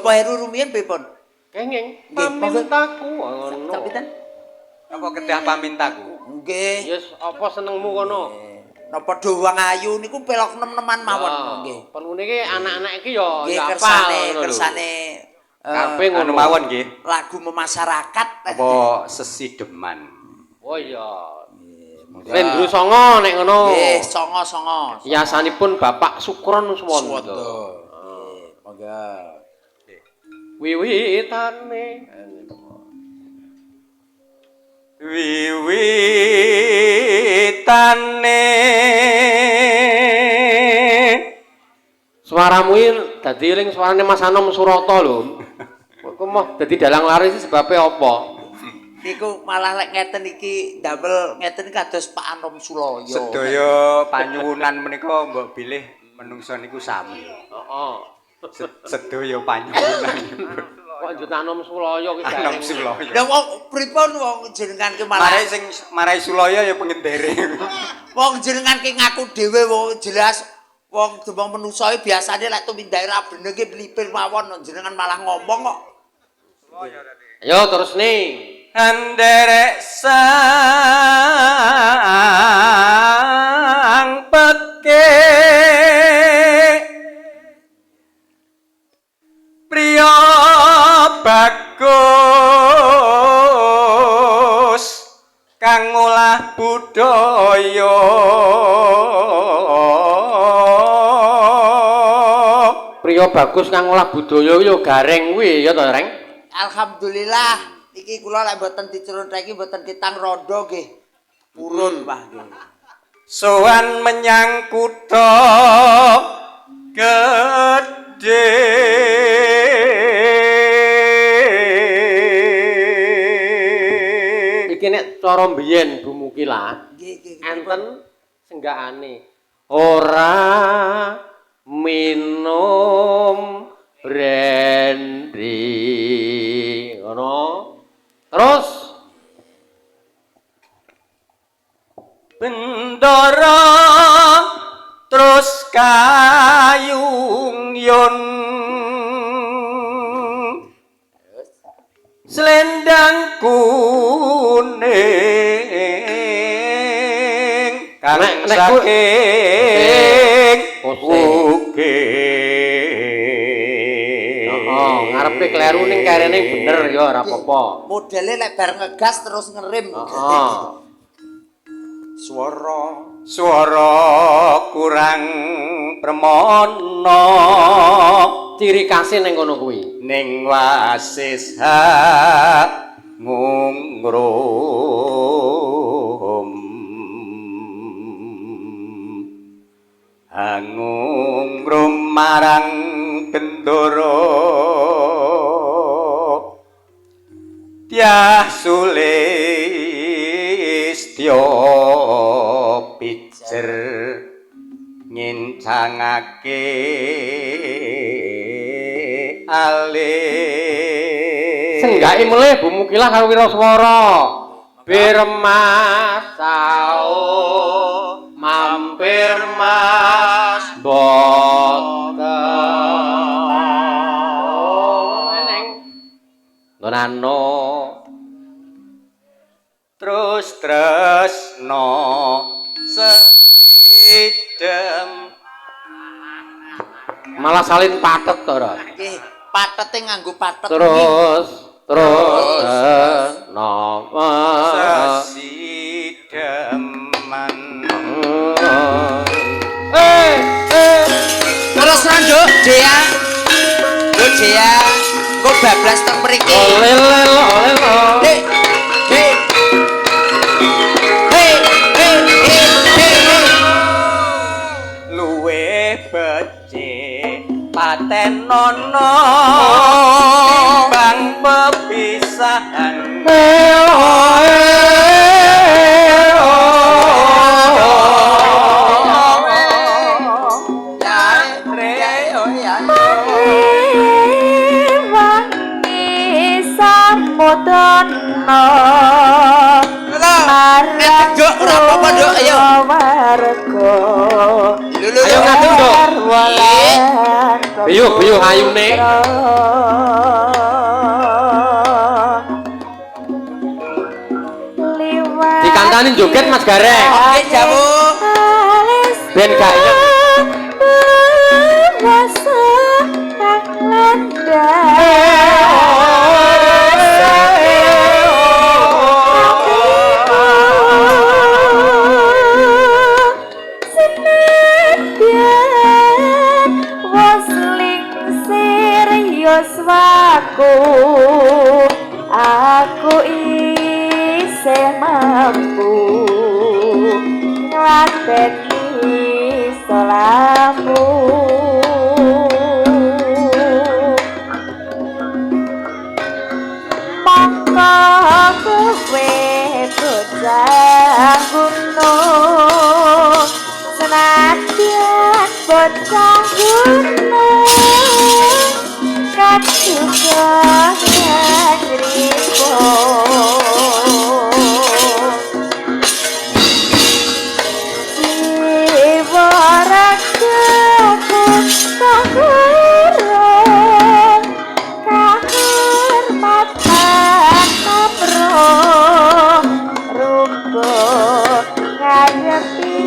Bapak Heru rumiyin pripun? Kenging pamintaku ngono. Sampiten? Apa kedah pamintaku? Nggih. Yes, apa senengmu kono? Napa Dawang Ayu niku pelok nem-neman mawon nggih. Perlune iki anak-anak iki ya Nggih kersane kabeh ngono mawon nggih. lagu memasyarakat. Apa sesideman. Oh iya. Rendru Songo nek ngono. Nggih, songo-songo. Yasanipun Bapak Sukron Suwondo. Nggih, monggo. Wiwitane suaramu iki dadi eling suarane Mas Anom Surata lho. Kok mah dadi dalang laris sebabe apa? Niku malah lek ngeten iki ndamel ngeten kados Pak Anom Suloyo. Sedaya panyuwunan menika mbok bilih menungso niku sami. Heeh. Sedaya panyuwunan. Kok njut Anom Suloyo ki Anom Suloyo. Lah wong pripun wong jenengan ki malah Marai sing marai Suloyo ya pengendere. wong jenengan ki ngaku dhewe wong jelas wong demong menungso biasane lek tumindahe ra bener ki mlipir mawon jenengan malah ngomong kok. Ayo terus nih. Anderek sang peke priya bagus kang ngolah budaya Priya bagus kang ngolah budaya yo gareng kuwi ya to, Reng? Alhamdulillah iki kula lek mboten diceronteki mboten kitang rondo nggih. Purun, Pak nggih. Sowan menyang kutha gedhe Iki nek cara mbiyen Bu Mukila Nggih, enten senggakane ora minum brandy ngono. Terus bendara terus kayung-yun selendang kuning kang saking ngarepe kleru ning karene bener ya ora apa-apa. Modele lek bar ngegas terus ngerem. Heeh. Swara kurang premana Ciri khase ning kono kuwi. ning wasis ngungrum ngungrum marang bendara Dyah Sulistya pijer ngincangake alih Senggake meleh Bu Mukilah karo Wiraswara. Bir Mas sao mampir Mas boten. Nonano terus tresno sedem malah salin patet to ora. Nggih, patete nganggo patet. Terus napa sesideman Terus Randuk, Dea. Nduk Dea, engko bablas teng mriki. olelo. Hei, hei. Hei, hei, hei, hei. luwih becik paten nono bang pepisahan Samudana Nduk, ora apa-apa, Nduk, ayo. warga Lho, Ayo ngadeg, Nduk. walan Beyuh ayune. Dikantani joget Mas Gareng. Oke, Jawu. Ben gak inget. Aku isih mampu ngladeni solamu mongko kowe bocah gunung senadyan bocah gunung juga ngripo jiwa ragaku kahurung kahormatan kapro ruko ngarepi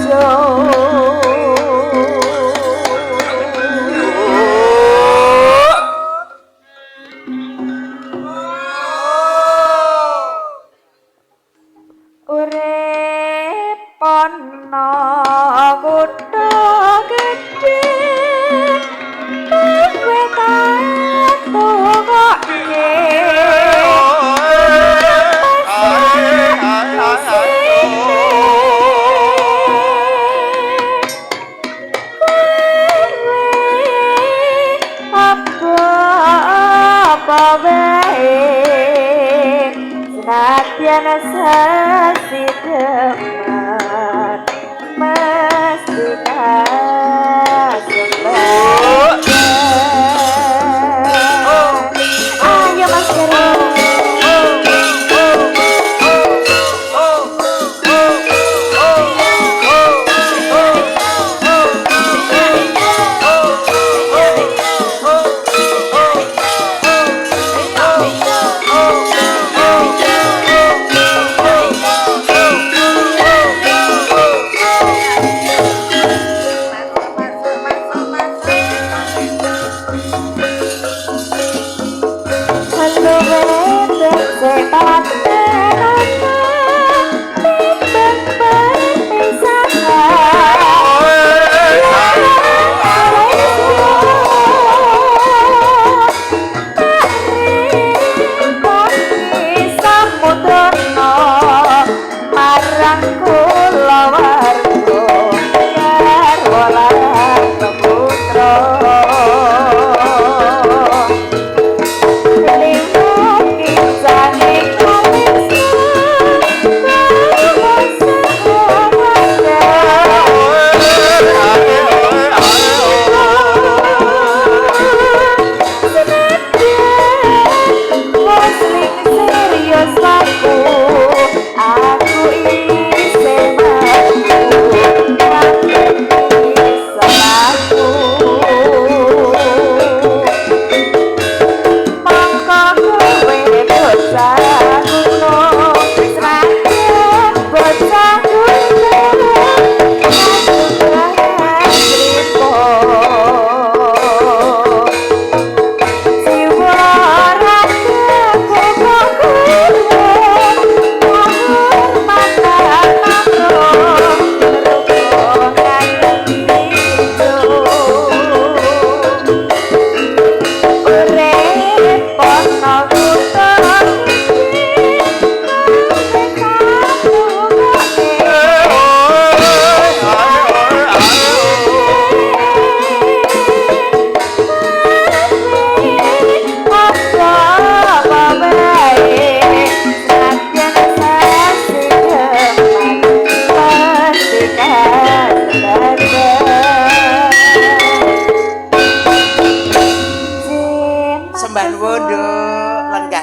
jo Pono kutha gedhe kowe tak tungokke apa wae senadyan